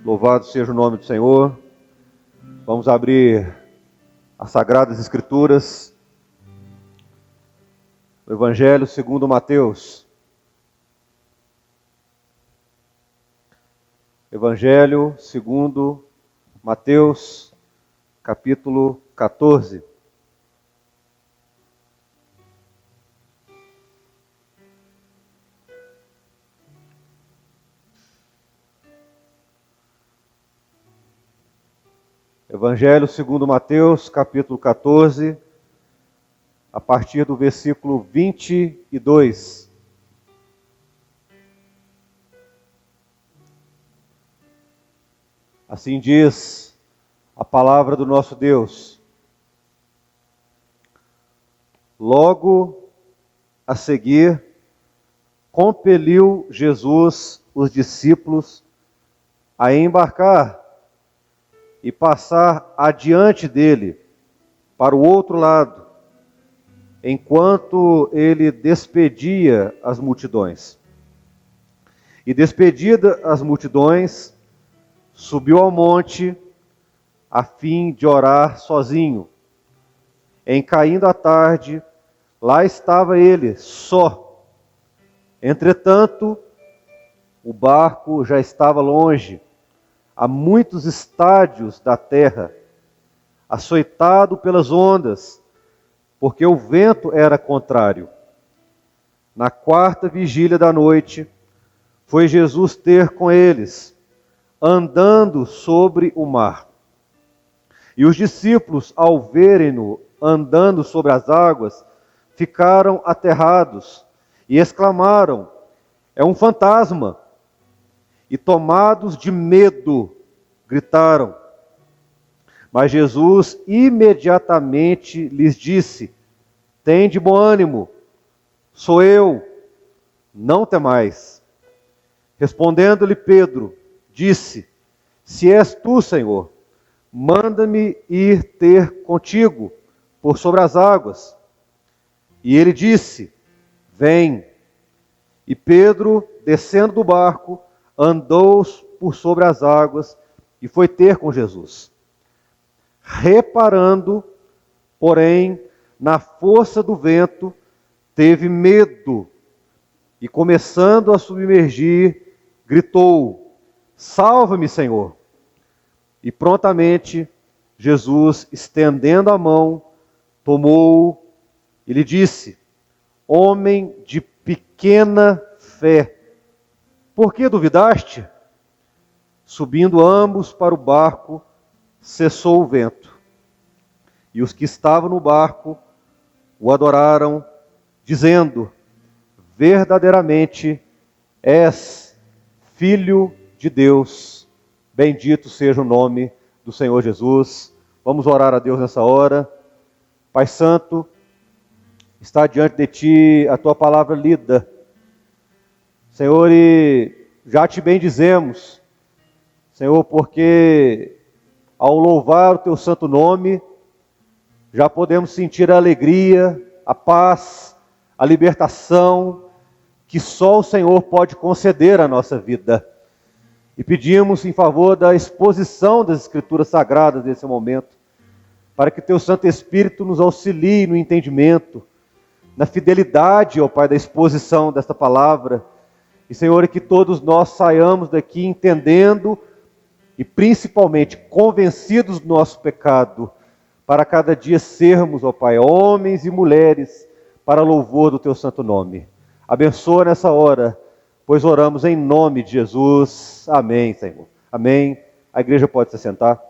Louvado seja o nome do Senhor. Vamos abrir as Sagradas Escrituras, o Evangelho segundo Mateus. Evangelho segundo Mateus, capítulo 14. Evangelho segundo Mateus, capítulo 14, a partir do versículo 22. Assim diz a palavra do nosso Deus. Logo a seguir, compeliu Jesus os discípulos a embarcar e passar adiante dele para o outro lado, enquanto ele despedia as multidões. E despedida as multidões, subiu ao monte a fim de orar sozinho. Em caindo a tarde, lá estava ele só. Entretanto, o barco já estava longe, a muitos estádios da terra, açoitado pelas ondas, porque o vento era contrário. Na quarta vigília da noite, foi Jesus ter com eles, andando sobre o mar. E os discípulos, ao verem-no andando sobre as águas, ficaram aterrados e exclamaram: "É um fantasma!" E tomados de medo, gritaram. Mas Jesus imediatamente lhes disse: "Tende bom ânimo, sou eu, não temais." Respondendo-lhe Pedro, disse: "Se és tu, Senhor, manda-me ir ter contigo por sobre as águas." E ele disse: "Vem." E Pedro, descendo do barco, andou por sobre as águas e foi ter com Jesus. Reparando, porém, na força do vento, teve medo e, começando a submergir, gritou: "Salva-me, Senhor!" E prontamente Jesus, estendendo a mão, tomou-o e lhe disse: "Homem de pequena fé, por que duvidaste?" Subindo ambos para o barco, cessou o vento. E os que estavam no barco o adoraram, dizendo: "Verdadeiramente és Filho de Deus. Bendito seja o nome do Senhor Jesus." Vamos orar a Deus nessa hora. Pai Santo, está diante de Ti a Tua palavra lida. Senhor, e já Te bendizemos, Senhor, porque ao louvar o Teu santo nome, já podemos sentir a alegria, a paz, a libertação que só o Senhor pode conceder à nossa vida. E pedimos em favor da exposição das Escrituras Sagradas nesse momento, para que Teu Santo Espírito nos auxilie no entendimento, na fidelidade, ó Pai, da exposição desta palavra. E, Senhor, que todos nós saiamos daqui entendendo e principalmente convencidos do nosso pecado, para cada dia sermos, ó Pai, homens e mulheres para louvor do Teu santo nome. Abençoa nessa hora, pois oramos em nome de Jesus. Amém, Senhor. Amém. A igreja pode se sentar.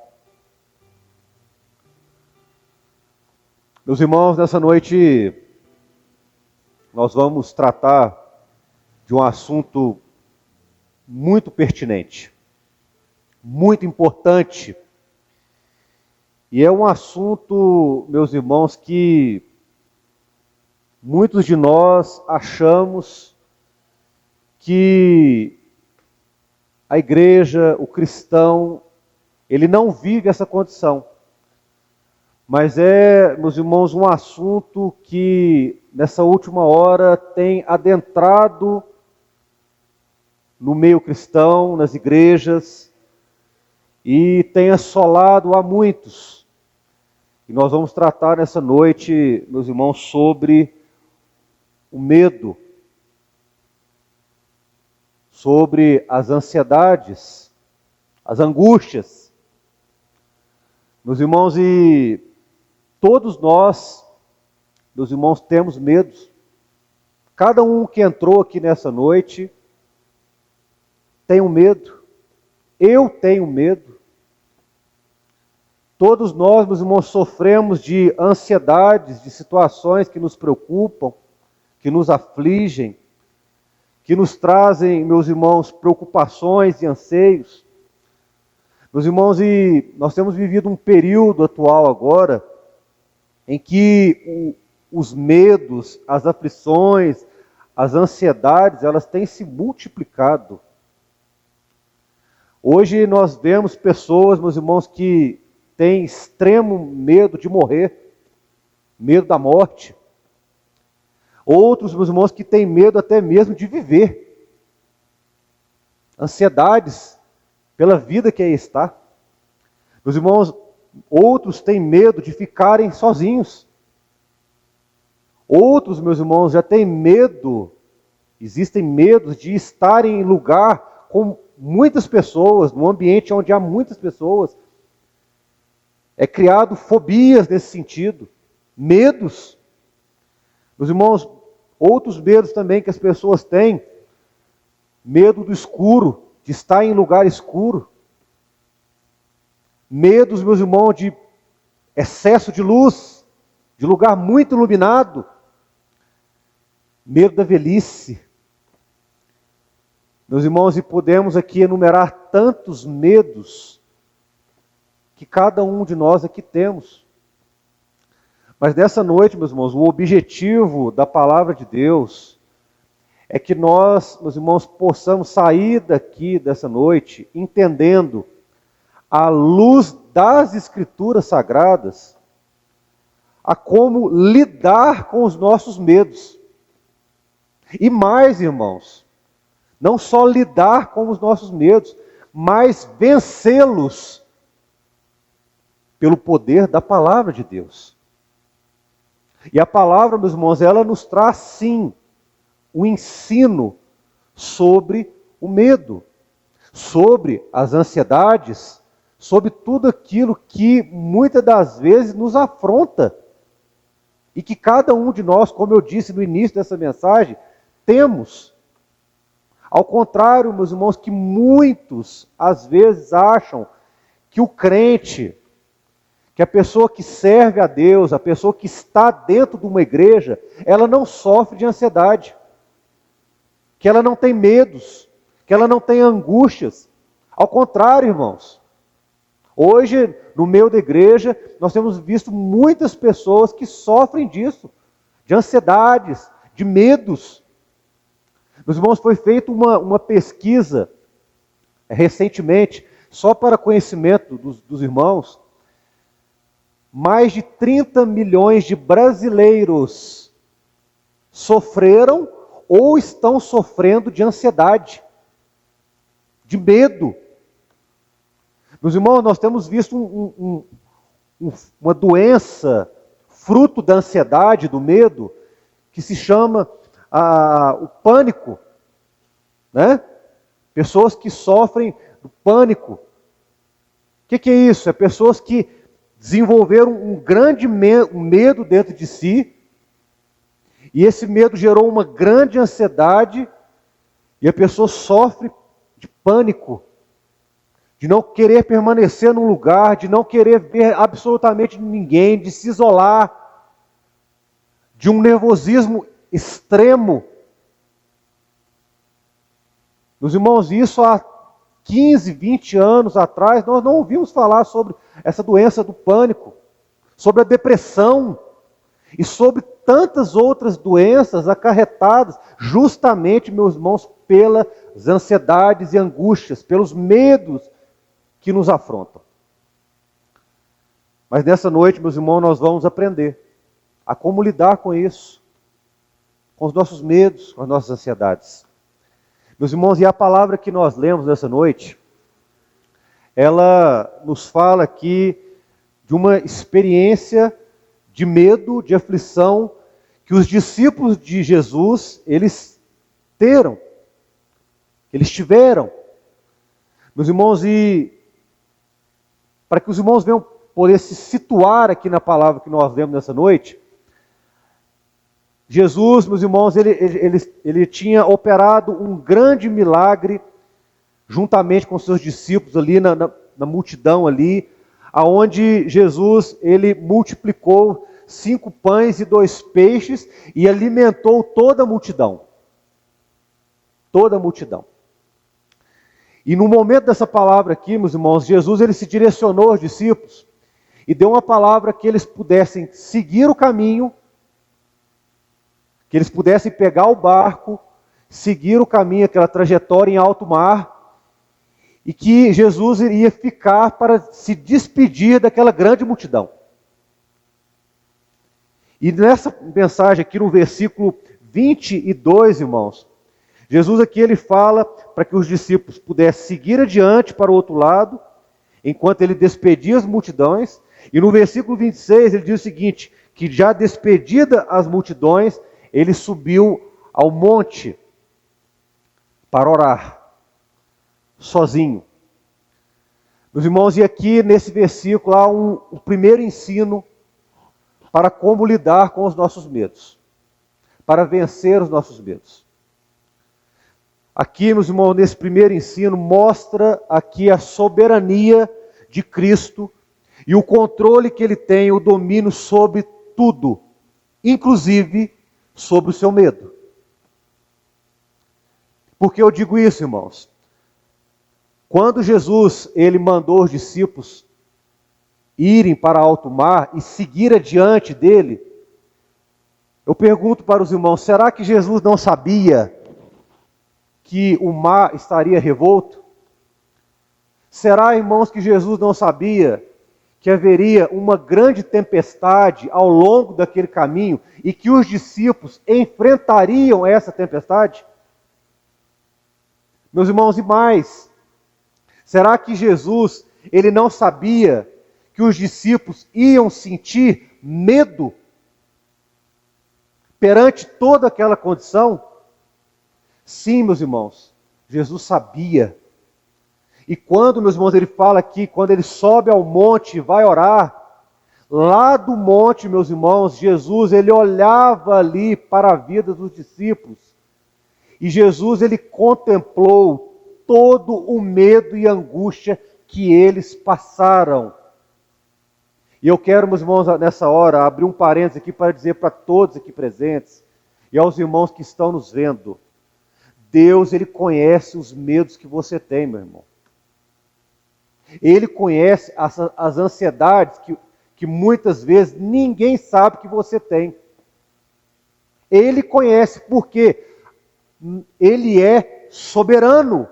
Meus irmãos, nessa noite nós vamos tratar de um assunto muito pertinente, muito importante. E é um assunto, meus irmãos, que muitos de nós achamos que a igreja, o cristão, ele não vive essa condição. Mas é, meus irmãos, um assunto que nessa última hora tem adentrado no meio cristão, nas igrejas, e tem assolado a muitos. E nós vamos tratar nessa noite, meus irmãos, sobre o medo, sobre as ansiedades, as angústias. Meus irmãos, e todos nós, meus irmãos, temos medos. Cada um que entrou aqui nessa noite tem um medo. Eu tenho medo. Todos nós, meus irmãos, sofremos de ansiedades, de situações que nos preocupam, que nos afligem, que nos trazem, meus irmãos, preocupações e anseios. Meus irmãos, e nós temos vivido um período atual agora, em que os medos, as aflições, as ansiedades, elas têm se multiplicado. Hoje nós vemos pessoas, meus irmãos, que têm extremo medo de morrer, medo da morte. Outros, meus irmãos, que têm medo até mesmo de viver. Ansiedades pela vida que aí está. Meus irmãos, outros têm medo de ficarem sozinhos. Outros, meus irmãos, já têm medo, existem medos de estarem em lugar com muitas pessoas, num ambiente onde há muitas pessoas. É criado fobias nesse sentido, medos. Meus irmãos, outros medos também que as pessoas têm, medo do escuro, de estar em lugar escuro. Medos, meus irmãos, de excesso de luz, de lugar muito iluminado. Medo da velhice. Meus irmãos, e podemos aqui enumerar tantos medos que cada um de nós aqui temos. Mas nessa noite, meus irmãos, o objetivo da palavra de Deus é que nós, meus irmãos, possamos sair daqui dessa noite entendendo, à luz das Escrituras Sagradas, a como lidar com os nossos medos. E mais, irmãos, não só lidar com os nossos medos, mas vencê-los pelo poder da palavra de Deus. E a palavra, meus irmãos, ela nos traz sim o ensino sobre o medo, sobre as ansiedades, sobre tudo aquilo que muitas das vezes nos afronta. E que cada um de nós, como eu disse no início dessa mensagem, temos. Ao contrário, meus irmãos, que muitos às vezes acham que o crente, que a pessoa que serve a Deus, a pessoa que está dentro de uma igreja, ela não sofre de ansiedade, que ela não tem medos, que ela não tem angústias. Ao contrário, irmãos, hoje, no meio da igreja, nós temos visto muitas pessoas que sofrem disso, de ansiedades, de medos. Meus irmãos, foi feita uma pesquisa recentemente, só para conhecimento dos irmãos. Mais de 30 milhões de brasileiros sofreram ou estão sofrendo de ansiedade, de medo. Meus irmãos, nós temos visto uma doença, fruto da ansiedade, do medo, que se chama o pânico, né? Pessoas que sofrem do pânico. O que é isso? É pessoas que desenvolveram um grande medo dentro de si, e esse medo gerou uma grande ansiedade, e a pessoa sofre de pânico, de não querer permanecer num lugar, de não querer ver absolutamente ninguém, de se isolar, de um nervosismo extremo. Meus irmãos, isso há 15, 20 anos atrás, nós não ouvimos falar sobre essa doença do pânico, sobre a depressão e sobre tantas outras doenças acarretadas justamente, meus irmãos, pelas ansiedades e angústias, pelos medos que nos afrontam. Mas nessa noite, meus irmãos, nós vamos aprender a como lidar com isso, com os nossos medos, com as nossas ansiedades. Meus irmãos, e a palavra que nós lemos nessa noite, ela nos fala aqui de uma experiência de medo, de aflição, que os discípulos de Jesus, eles tiveram. Meus irmãos, e para que os irmãos venham poder se situar aqui na palavra que nós lemos nessa noite, Jesus, meus irmãos, ele tinha operado um grande milagre juntamente com seus discípulos ali na multidão ali, aonde Jesus, ele multiplicou 5 pães e 2 peixes e alimentou toda a multidão. Toda a multidão. E no momento dessa palavra aqui, meus irmãos, Jesus, ele se direcionou aos discípulos e deu uma palavra que eles pudessem seguir o caminho, que eles pudessem pegar o barco, seguir o caminho, aquela trajetória em alto mar, e que Jesus iria ficar para se despedir daquela grande multidão. E nessa mensagem aqui no versículo 22, irmãos, Jesus aqui ele fala para que os discípulos pudessem seguir adiante para o outro lado, enquanto ele despedia as multidões, e no versículo 26 ele diz o seguinte, que já despedida as multidões, ele subiu ao monte para orar, sozinho. Meus irmãos, e aqui nesse versículo há um primeiro ensino para como lidar com os nossos medos, para vencer os nossos medos. Aqui, meus irmãos, nesse primeiro ensino, mostra aqui a soberania de Cristo e o controle que Ele tem, o domínio sobre tudo, inclusive sobre o seu medo. Por que eu digo isso, irmãos? Quando Jesus, ele mandou os discípulos irem para alto mar e seguir adiante dele, eu pergunto para os irmãos, será que Jesus não sabia que o mar estaria revolto? Será, irmãos, que Jesus não sabia que haveria uma grande tempestade ao longo daquele caminho e que os discípulos enfrentariam essa tempestade? Meus irmãos, e mais, será que Jesus, ele não sabia que os discípulos iam sentir medo perante toda aquela condição? Sim, meus irmãos, Jesus sabia. E quando, meus irmãos, ele fala aqui, quando ele sobe ao monte e vai orar, lá do monte, meus irmãos, Jesus, ele olhava ali para a vida dos discípulos. E Jesus, ele contemplou todo o medo e angústia que eles passaram. E eu quero, meus irmãos, nessa hora, abrir um parênteses aqui para dizer para todos aqui presentes e aos irmãos que estão nos vendo, Deus, ele conhece os medos que você tem, meu irmão. Ele conhece as ansiedades que muitas vezes ninguém sabe que você tem. Ele conhece porque ele é soberano.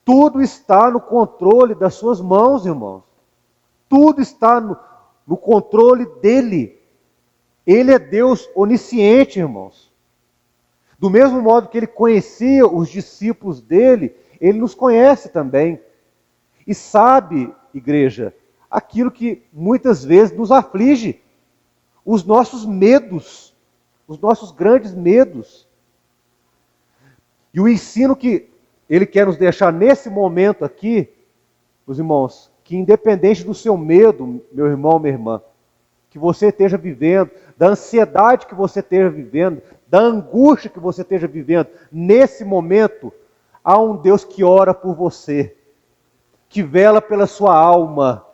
Tudo está no controle das suas mãos, irmãos. Tudo está no controle dele. Ele é Deus onisciente, irmãos. Do mesmo modo que ele conhecia os discípulos dele, ele nos conhece também. E sabe, igreja, aquilo que muitas vezes nos aflige, os nossos medos, os nossos grandes medos. E o ensino que ele quer nos deixar nesse momento aqui, meus irmãos, que independente do seu medo, meu irmão, minha irmã, que você esteja vivendo, da ansiedade que você esteja vivendo, da angústia que você esteja vivendo, nesse momento, há um Deus que ora por você, que vela pela sua alma,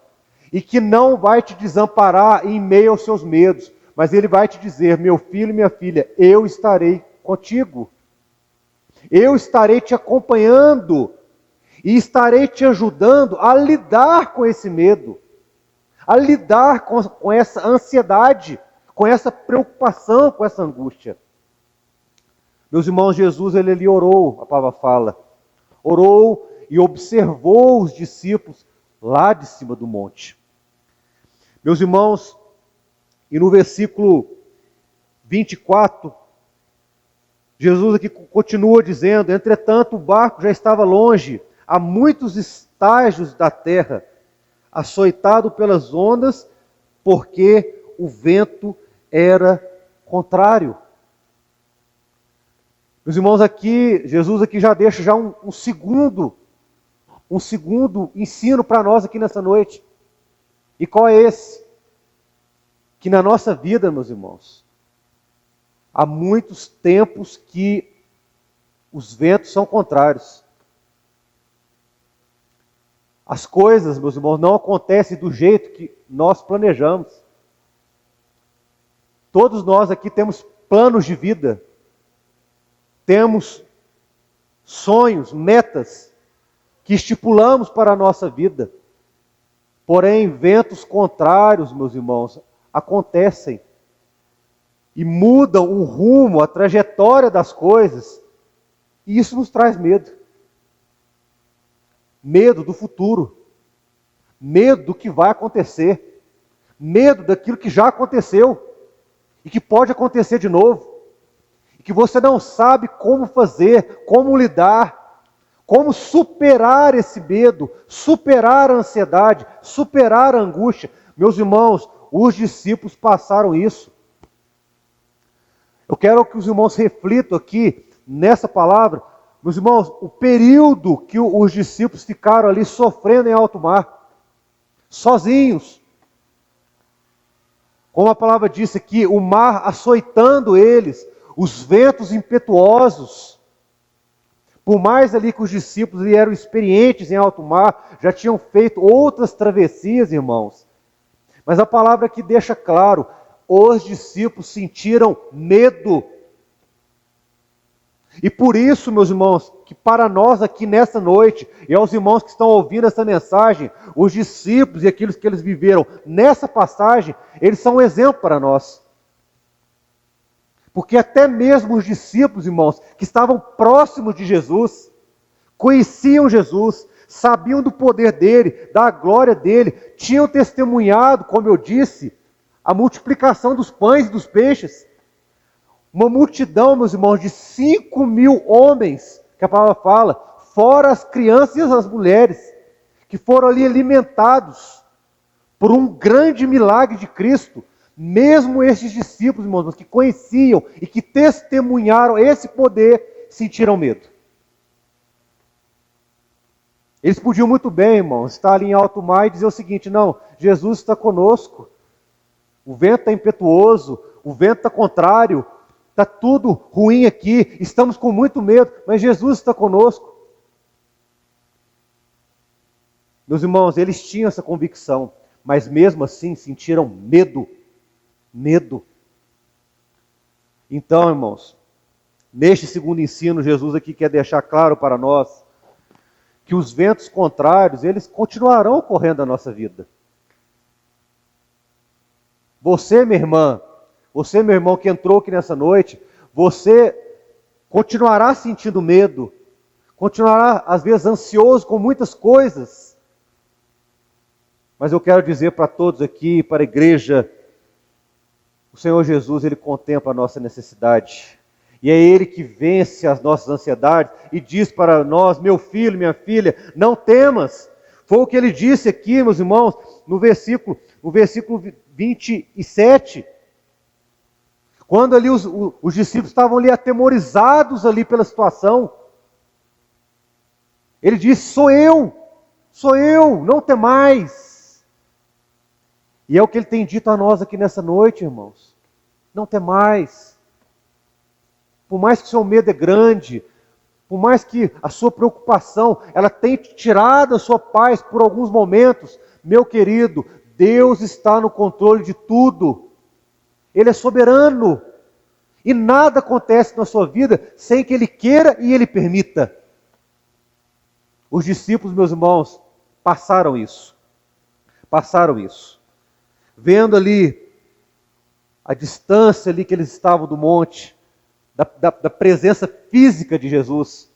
e que não vai te desamparar em meio aos seus medos, mas Ele vai te dizer, meu filho e minha filha, eu estarei contigo. Eu estarei te acompanhando, e estarei te ajudando a lidar com esse medo, a lidar com essa ansiedade, com essa preocupação, com essa angústia. Meus irmãos, Jesus, ele ali orou, a palavra fala, orou e observou os discípulos lá de cima do monte. Meus irmãos, e no versículo 24, Jesus aqui continua dizendo, entretanto o barco já estava longe, a muitos estágios da terra, açoitado pelas ondas, porque o vento era contrário. Meus irmãos, aqui, Jesus aqui já deixa já um segundo ensino para nós aqui nessa noite. E qual é esse? Que na nossa vida, meus irmãos, há muitos tempos que os ventos são contrários. As coisas, meus irmãos, não acontecem do jeito que nós planejamos. Todos nós aqui temos planos de vida, temos sonhos, metas que estipulamos para a nossa vida. Porém, ventos contrários, meus irmãos, acontecem e mudam o rumo, a trajetória das coisas, e isso nos traz medo. Medo do futuro, medo do que vai acontecer, medo daquilo que já aconteceu e que pode acontecer de novo, e que você não sabe como fazer, como lidar, como superar esse medo, superar a ansiedade, superar a angústia. Meus irmãos, os discípulos passaram isso. Eu quero que os irmãos reflitam aqui nessa palavra. Meus irmãos, o período que os discípulos ficaram ali sofrendo em alto mar, sozinhos. Como a palavra disse aqui, o mar açoitando eles, os ventos impetuosos. Por mais ali que os discípulos eram experientes em alto mar, já tinham feito outras travessias, irmãos. Mas a palavra aqui deixa claro, os discípulos sentiram medo. E por isso, meus irmãos, que para nós aqui nessa noite, e aos irmãos que estão ouvindo essa mensagem, os discípulos e aqueles que eles viveram nessa passagem, eles são um exemplo para nós. Porque até mesmo os discípulos, irmãos, que estavam próximos de Jesus, conheciam Jesus, sabiam do poder dele, da glória dele, tinham testemunhado, como eu disse, a multiplicação dos pães e dos peixes. Uma multidão, meus irmãos, de 5.000 homens, que a palavra fala, fora as crianças e as mulheres, que foram ali alimentados por um grande milagre de Cristo. Mesmo esses discípulos, irmãos, que conheciam e que testemunharam esse poder, sentiram medo. Eles podiam muito bem, irmãos, estar ali em alto mar e dizer o seguinte: não, Jesus está conosco, o vento está impetuoso, o vento está contrário, está tudo ruim aqui, estamos com muito medo, mas Jesus está conosco. Meus irmãos, eles tinham essa convicção, mas mesmo assim sentiram medo. Medo. Então, irmãos, neste segundo ensino, Jesus aqui quer deixar claro para nós que os ventos contrários, eles continuarão correndo a nossa vida. Você, minha irmã, você, meu irmão, que entrou aqui nessa noite, você continuará sentindo medo, continuará, às vezes, ansioso com muitas coisas. Mas eu quero dizer para todos aqui, para a igreja, o Senhor Jesus, Ele contempla a nossa necessidade. E é Ele que vence as nossas ansiedades e diz para nós: meu filho, minha filha, não temas. Foi o que Ele disse aqui, meus irmãos, no versículo 27. Quando ali os discípulos estavam ali atemorizados ali pela situação. Ele disse: sou eu, não temais. E é o que Ele tem dito a nós aqui nessa noite, irmãos. Não temais. Por mais que o seu medo é grande, por mais que a sua preocupação, ela tenha tirado a sua paz por alguns momentos, meu querido, Deus está no controle de tudo. Ele é soberano. E nada acontece na sua vida sem que Ele queira e Ele permita. Os discípulos, meus irmãos, passaram isso. Passaram isso. Vendo ali a distância ali que eles estavam do monte, da presença física de Jesus.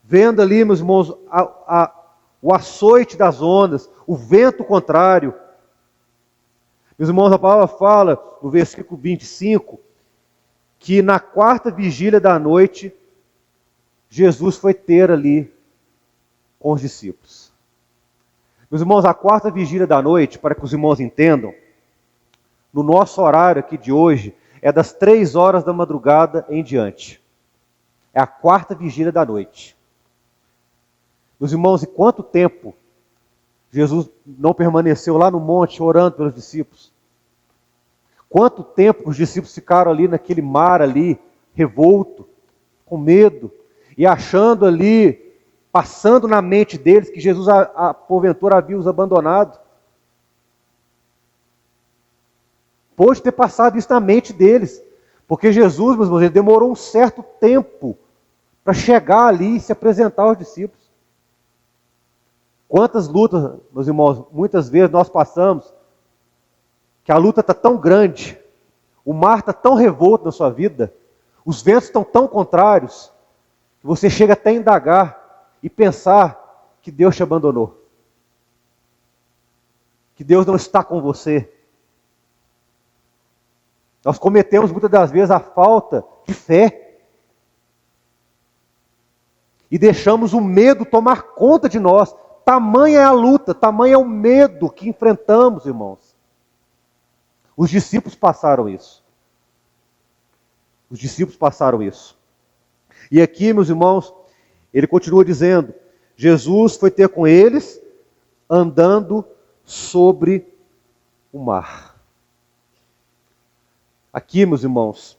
Vendo ali, meus irmãos, o açoite das ondas, o vento contrário. Meus irmãos, a palavra fala, no versículo 25, que na quarta vigília da noite, Jesus foi ter ali com os discípulos. Meus irmãos, a quarta vigília da noite, para que os irmãos entendam, no nosso horário aqui de hoje, é das 3 horas da madrugada em diante. É a quarta vigília da noite. Meus irmãos, e quanto tempo Jesus não permaneceu lá no monte orando pelos discípulos? Quanto tempo os discípulos ficaram ali naquele mar ali, revolto, com medo, e achando ali, passando na mente deles que Jesus, porventura, havia os abandonado. Pode ter passado isso na mente deles, porque Jesus, meus irmãos, ele demorou um certo tempo para chegar ali e se apresentar aos discípulos. Quantas lutas, meus irmãos, muitas vezes nós passamos, que a luta está tão grande, o mar está tão revolto na sua vida, os ventos estão tão contrários, que você chega até a indagar e pensar que Deus te abandonou, que Deus não está com você. Nós cometemos muitas das vezes a falta de fé e deixamos o medo tomar conta de nós. Tamanha é a luta, tamanho é o medo que enfrentamos, irmãos. Os discípulos passaram isso. Os discípulos passaram isso. E aqui, meus irmãos, ele continua dizendo, Jesus foi ter com eles andando sobre o mar. Aqui, meus irmãos,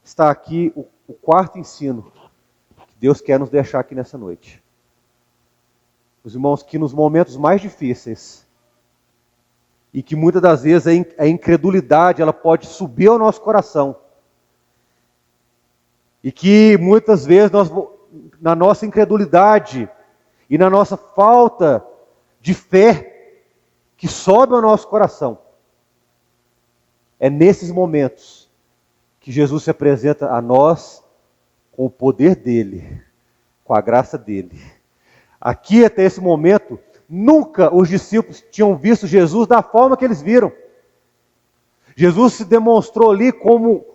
está aqui o quarto ensino que Deus quer nos deixar aqui nessa noite. Os irmãos, que nos momentos mais difíceis, e que muitas das vezes a incredulidade ela pode subir ao nosso coração, e que muitas vezes nós, na nossa incredulidade e na nossa falta de fé que sobe ao nosso coração, é nesses momentos que Jesus se apresenta a nós com o poder dele, com a graça dele. Aqui até esse momento, nunca os discípulos tinham visto Jesus da forma que eles viram. Jesus se demonstrou ali como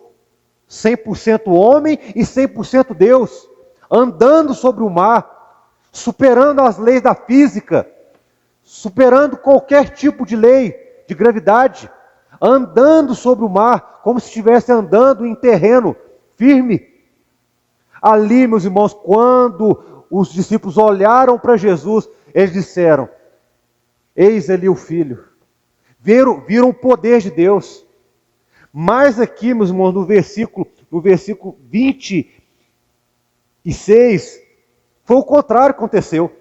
100% homem e 100% Deus, andando sobre o mar, superando as leis da física, superando qualquer tipo de lei de gravidade, andando sobre o mar, como se estivesse andando em terreno firme. Ali, meus irmãos, quando os discípulos olharam para Jesus, eles disseram, eis ali o Filho. Viram o poder de Deus. Mas aqui, meus irmãos, no versículo 26, foi o contrário que aconteceu.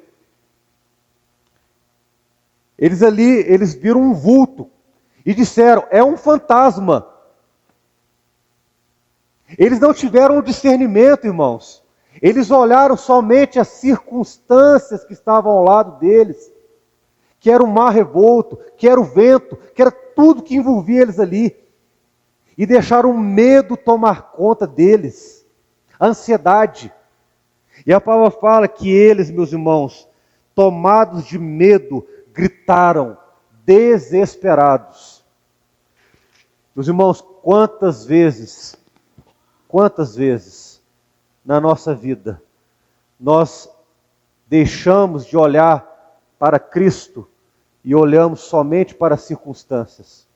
Eles viram um vulto e disseram, é um fantasma. Eles não tiveram o discernimento, irmãos. Eles olharam somente as circunstâncias que estavam ao lado deles, que era o mar revolto, que era o vento, que era tudo que envolvia eles ali. E deixaram o medo tomar conta deles, a ansiedade. E a palavra fala que eles, meus irmãos, tomados de medo, gritaram, desesperados. Meus irmãos, quantas vezes na nossa vida nós deixamos de olhar para Cristo e olhamos somente para as circunstâncias,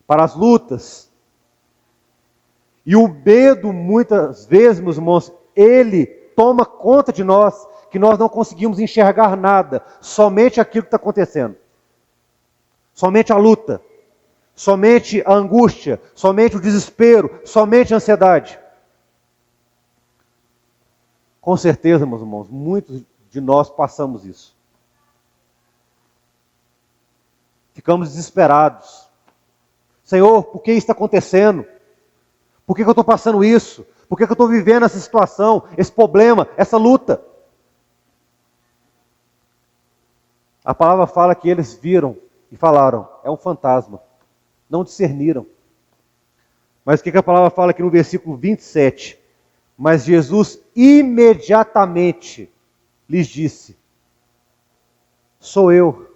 para as lutas. E o medo, muitas vezes, meus irmãos, ele toma conta de nós, que nós não conseguimos enxergar nada, somente aquilo que está acontecendo. Somente a luta, somente a angústia, somente o desespero, somente a ansiedade. Com certeza, meus irmãos, muitos de nós passamos isso. Ficamos desesperados. Senhor, por que isso está acontecendo? Por que eu estou passando isso? Por que eu estou vivendo essa situação, esse problema, essa luta? A palavra fala que eles viram e falaram, é um fantasma. Não discerniram. Mas o que a palavra fala aqui no versículo 27? Mas Jesus imediatamente lhes disse, sou eu,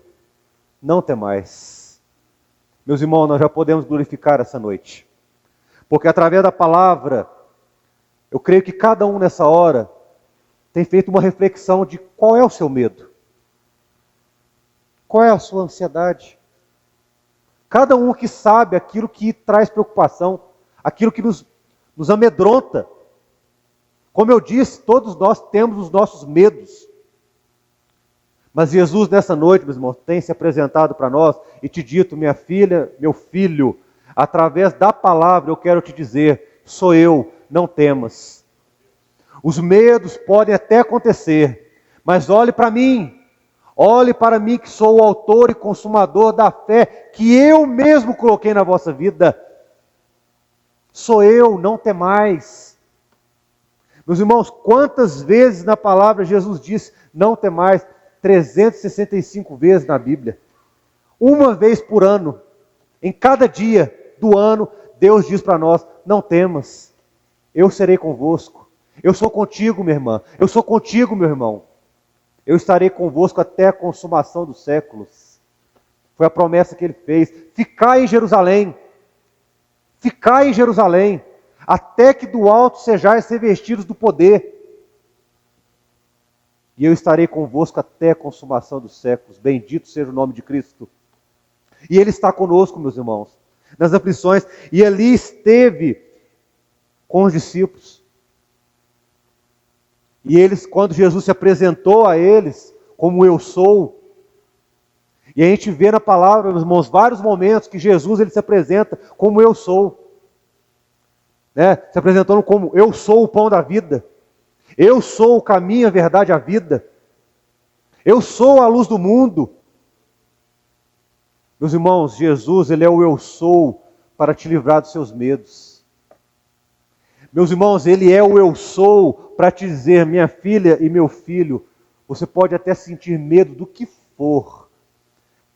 não temais. Meus irmãos, nós já podemos glorificar essa noite. Porque através da palavra, eu creio que cada um nessa hora tem feito uma reflexão de qual é o seu medo? Qual é a sua ansiedade? Cada um que sabe aquilo que traz preocupação, aquilo que nos amedronta. Como eu disse, todos nós temos os nossos medos. Mas Jesus, nessa noite, meus irmãos, tem se apresentado para nós e te dito: minha filha, meu filho, através da palavra eu quero te dizer: sou eu, não temas. Os medos podem até acontecer, mas olhe para mim que sou o autor e consumador da fé, que eu mesmo coloquei na vossa vida. Sou eu, não temais. Meus irmãos, quantas vezes na palavra Jesus disse não temais? 365 vezes na Bíblia. Uma vez por ano, em cada dia do ano, Deus diz para nós: não temas, eu serei convosco. Eu sou contigo, minha irmã. Eu sou contigo, meu irmão. Eu estarei convosco até a consumação dos séculos. Foi a promessa que ele fez. Ficai em Jerusalém. Ficai em Jerusalém, até que do alto sejais revestidos do poder. E eu estarei convosco até a consumação dos séculos. Bendito seja o nome de Cristo. E Ele está conosco, meus irmãos, nas aflições. E ali esteve com os discípulos. E eles, quando Jesus se apresentou a eles, como eu sou, e a gente vê na palavra, meus irmãos, vários momentos que Jesus ele se apresenta como eu sou. Né? Se apresentando como eu sou o pão da vida. Eu sou o caminho, a verdade e a vida. Eu sou a luz do mundo. Meus irmãos, Jesus, Ele é o eu sou para te livrar dos seus medos. Meus irmãos, Ele é o eu sou para te dizer: minha filha e meu filho, você pode até sentir medo do que for,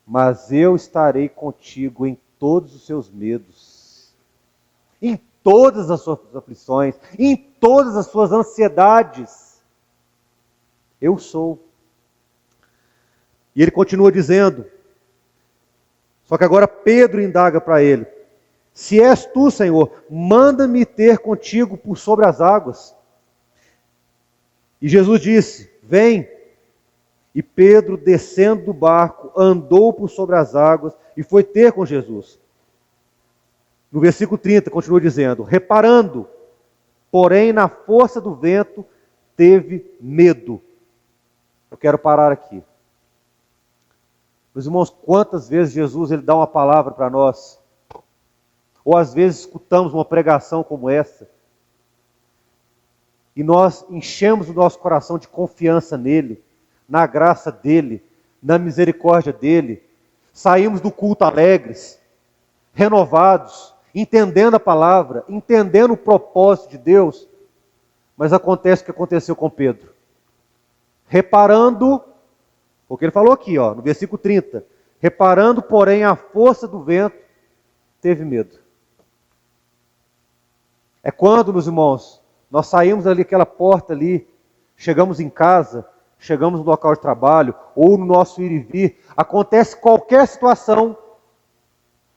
mas eu estarei contigo em todos os seus medos, em todas as suas aflições, em todas as suas ansiedades. Eu sou. E ele continua dizendo, só que agora Pedro indaga para ele: se és tu, Senhor, manda-me ter contigo por sobre as águas. E Jesus disse: vem. E Pedro, descendo do barco, andou por sobre as águas e foi ter com Jesus. No versículo 30, continua dizendo: reparando, porém, na força do vento, teve medo. Eu quero parar aqui. Meus irmãos, quantas vezes Jesus ele dá uma palavra para nós? Ou às vezes escutamos uma pregação como essa, e nós enchemos o nosso coração de confiança nele, na graça dele, na misericórdia dele. Saímos do culto alegres, renovados, entendendo a palavra, entendendo o propósito de Deus. Mas acontece o que aconteceu com Pedro. Reparando, porque ele falou aqui, no versículo 30, reparando, porém, a força do vento, teve medo. É quando, meus irmãos, nós saímos ali, aquela porta ali, chegamos em casa, chegamos no local de trabalho, ou no nosso ir e vir, acontece qualquer situação,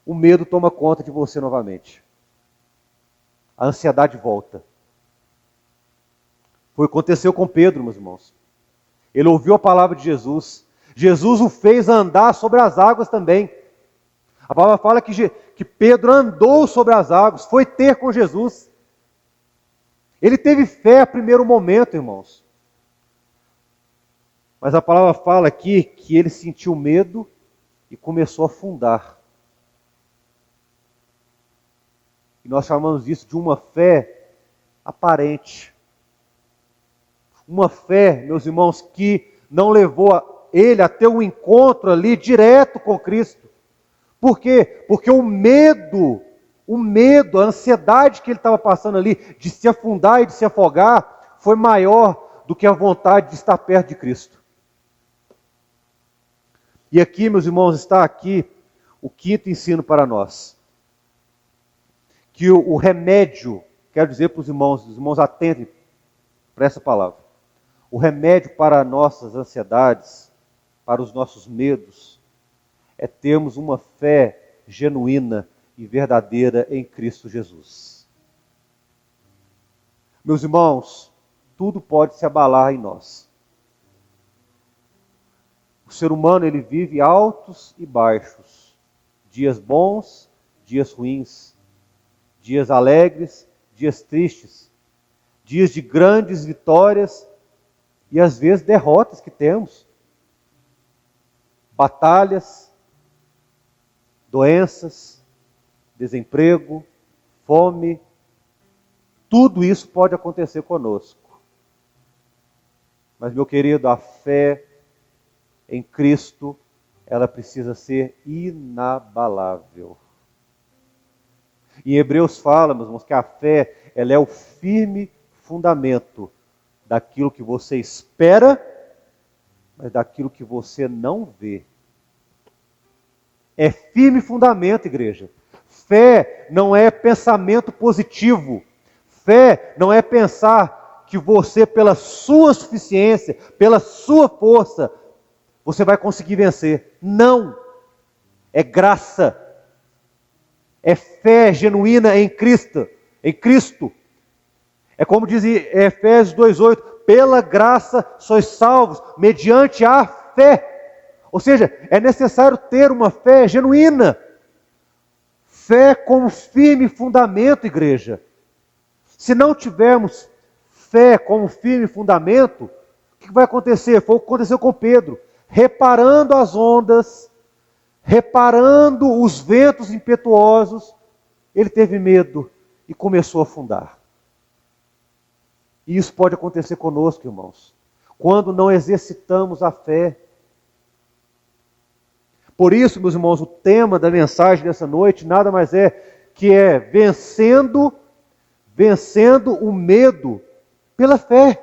o medo toma conta de você novamente. A ansiedade volta. Foi o que aconteceu com Pedro, meus irmãos. Ele ouviu a palavra de Jesus. Jesus o fez andar sobre as águas também. A palavra fala que Pedro andou sobre as águas, foi ter com Jesus. Ele teve fé a primeiro momento, irmãos. Mas a palavra fala aqui que ele sentiu medo e começou a afundar. E nós chamamos isso de uma fé aparente. Uma fé, meus irmãos, que não levou ele a ter um encontro ali direto com Cristo. Por quê? Porque o medo, a ansiedade que ele estava passando ali, de se afundar e de se afogar, foi maior do que a vontade de estar perto de Cristo. E aqui, meus irmãos, está aqui o quinto ensino para nós. Que o remédio, quero dizer para os irmãos atentem para essa palavra. O remédio para nossas ansiedades, para os nossos medos, é termos uma fé genuína e verdadeira em Cristo Jesus. Meus irmãos, tudo pode se abalar em nós. O ser humano, ele vive altos e baixos, dias bons, dias ruins, dias alegres, dias tristes, dias de grandes vitórias e às vezes derrotas que temos, batalhas, doenças, desemprego, fome, tudo isso pode acontecer conosco. Mas, meu querido, a fé em Cristo, ela precisa ser inabalável. Em Hebreus fala, meus irmãos, que a fé, ela é o firme fundamento daquilo que você espera, mas daquilo que você não vê. É firme fundamento, igreja. Fé não é pensamento positivo. Fé não é pensar que você, pela sua suficiência, pela sua força, você vai conseguir vencer. Não. É graça. É fé genuína em Cristo. Em Cristo. É como diz Efésios 2:8, pela graça sois salvos, mediante a fé. Ou seja, é necessário ter uma fé genuína. Fé como firme fundamento, igreja. Se não tivermos fé como firme fundamento, o que vai acontecer? Foi o que aconteceu com Pedro. Reparando as ondas, reparando os ventos impetuosos, ele teve medo e começou a afundar. E isso pode acontecer conosco, irmãos, quando não exercitamos a fé. Por isso, meus irmãos, o tema da mensagem dessa noite nada mais é que vencendo o medo pela fé.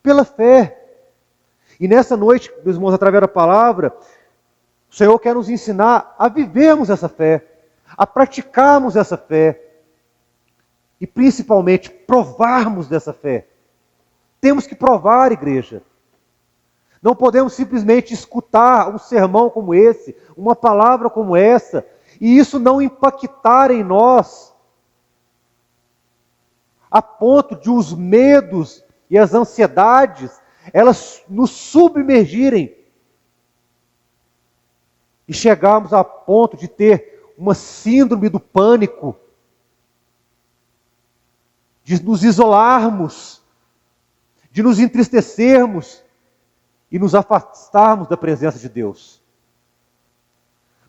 Pela fé. E nessa noite, meus irmãos, através da palavra, o Senhor quer nos ensinar a vivermos essa fé, a praticarmos essa fé e principalmente provarmos dessa fé. Temos que provar, igreja. Não podemos simplesmente escutar um sermão como esse, uma palavra como essa, e isso não impactar em nós, a ponto de os medos e as ansiedades, elas nos submergirem e chegarmos a ponto de ter uma síndrome do pânico, de nos isolarmos, de nos entristecermos e nos afastarmos da presença de Deus.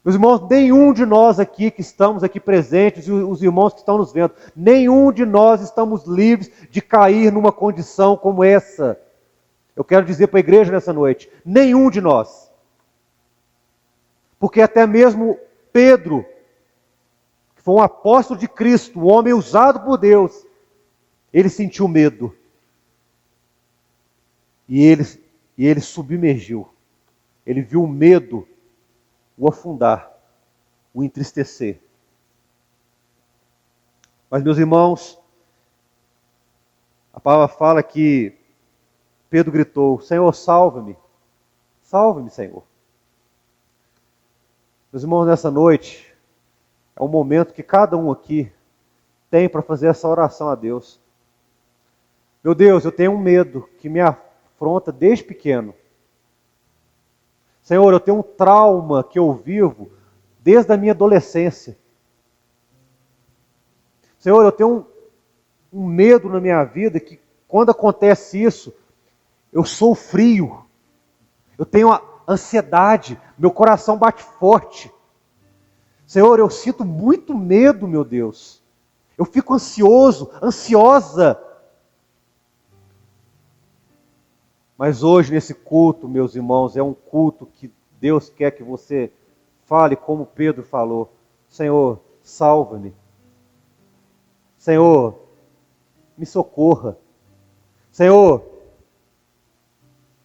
Meus irmãos, nenhum de nós aqui que estamos aqui presentes, e os irmãos que estão nos vendo, nenhum de nós estamos livres de cair numa condição como essa. Eu quero dizer para a igreja nessa noite, nenhum de nós. Porque até mesmo Pedro, que foi um apóstolo de Cristo, um homem usado por Deus, ele sentiu medo. E ele submergiu. Ele viu o medo o afundar, o entristecer. Mas, meus irmãos, a palavra fala que Pedro gritou, Senhor, salva-me. Salva-me, Senhor. Meus irmãos, nessa noite, é um momento que cada um aqui tem para fazer essa oração a Deus. Meu Deus, eu tenho um medo que me afronta desde pequeno. Senhor, eu tenho um trauma que eu vivo desde a minha adolescência. Senhor, eu tenho um medo na minha vida que quando acontece isso, eu sou frio. Eu tenho ansiedade, meu coração bate forte. Senhor, eu sinto muito medo, meu Deus. Eu fico ansioso, ansiosa. Mas hoje, nesse culto, meus irmãos, é um culto que Deus quer que você fale como Pedro falou. Senhor, salva-me. Senhor, me socorra. Senhor,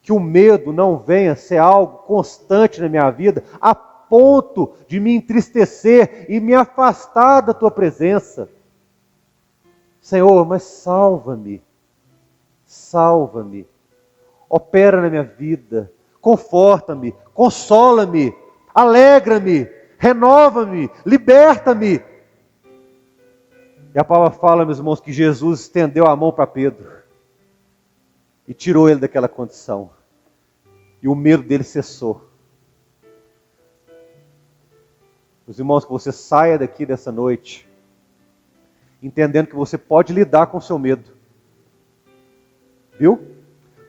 que o medo não venha ser algo constante na minha vida, a ponto de me entristecer e me afastar da Tua presença. Senhor, mas salva-me. Salva-me. Opera na minha vida, conforta-me, consola-me, alegra-me, renova-me, liberta-me. E a palavra fala, meus irmãos, que Jesus estendeu a mão para Pedro e tirou ele daquela condição. E o medo dele cessou. Meus irmãos, que você saia daqui dessa noite entendendo que você pode lidar com o seu medo. Viu?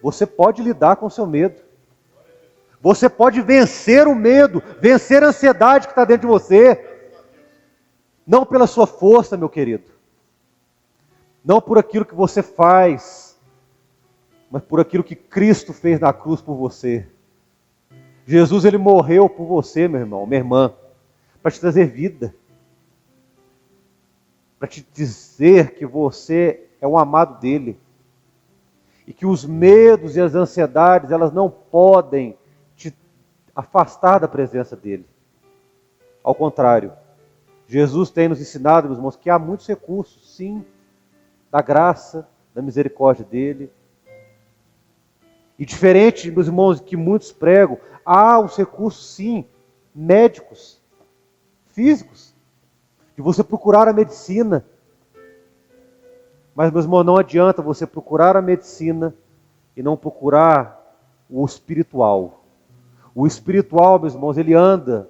Você pode lidar com o seu medo. Você pode vencer o medo, vencer a ansiedade que está dentro de você. Não pela sua força, meu querido. Não por aquilo que você faz, mas por aquilo que Cristo fez na cruz por você. Jesus, ele morreu por você, meu irmão, minha irmã, para te trazer vida. Para te dizer que você é um amado dele. E que os medos e as ansiedades, elas não podem te afastar da presença dele. Ao contrário, Jesus tem nos ensinado, meus irmãos, que há muitos recursos, sim, da graça, da misericórdia dele. E diferente, meus irmãos, que muitos pregam, há os recursos, sim, médicos, físicos, de você procurar a medicina. Mas, meus irmãos, não adianta você procurar a medicina e não procurar o espiritual. O espiritual, meus irmãos, ele anda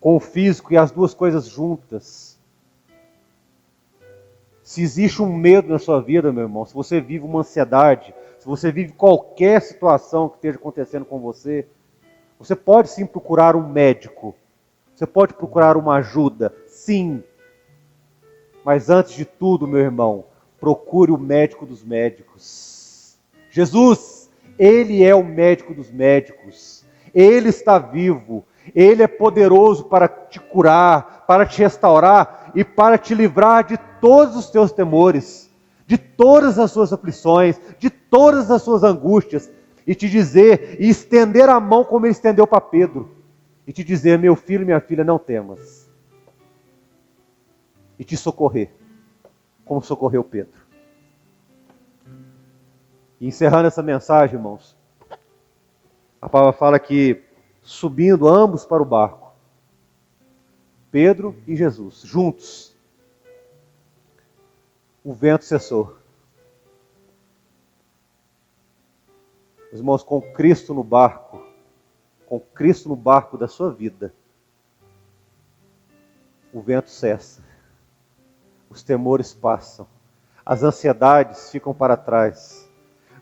com o físico e as duas coisas juntas. Se existe um medo na sua vida, meu irmão, se você vive uma ansiedade, se você vive qualquer situação que esteja acontecendo com você, você pode sim procurar um médico. Você pode procurar uma ajuda, sim. Mas antes de tudo, meu irmão, procure o médico dos médicos. Jesus, ele é o médico dos médicos. Ele está vivo. Ele é poderoso para te curar, para te restaurar e para te livrar de todos os teus temores, de todas as suas aflições, de todas as suas angústias, e te dizer, e estender a mão como ele estendeu para Pedro, e te dizer, meu filho, minha filha, não temas, e te socorrer, como socorreu Pedro. E encerrando essa mensagem, irmãos, a palavra fala que, subindo ambos para o barco, Pedro e Jesus, juntos, o vento cessou. Meus irmãos, com Cristo no barco da sua vida, o vento cessa, os temores passam, as ansiedades ficam para trás.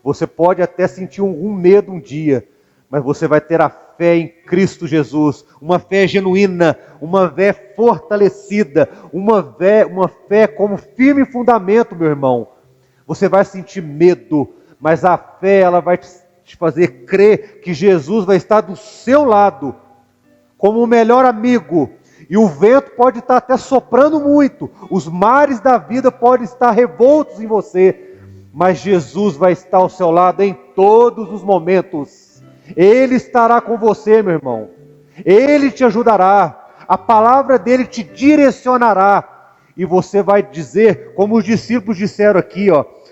Você pode até sentir algum medo um dia, mas você vai ter a fé em Cristo Jesus, uma fé genuína, uma fé fortalecida, uma fé como firme fundamento, meu irmão. Você vai sentir medo, mas a fé, ela vai te fazer crer que Jesus vai estar do seu lado, como o melhor amigo. E o vento pode estar até soprando muito, os mares da vida podem estar revoltos em você, mas Jesus vai estar ao seu lado em todos os momentos. Ele estará com você, meu irmão. Ele te ajudará. A palavra dele te direcionará. E você vai dizer, como os discípulos disseram aqui,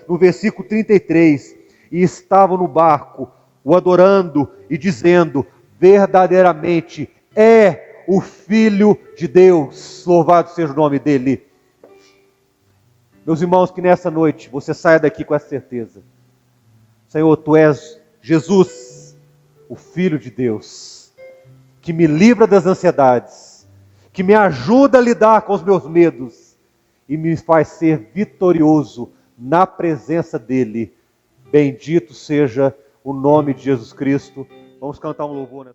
no versículo 33. E estavam no barco, o adorando e dizendo, verdadeiramente é o Filho de Deus. Louvado seja o nome dele. Meus irmãos, que nessa noite você saia daqui com essa certeza. Senhor, tu és Jesus, o Filho de Deus, que me livra das ansiedades, que me ajuda a lidar com os meus medos e me faz ser vitorioso na presença dele. Bendito seja o nome de Jesus Cristo. Vamos cantar um louvor, né?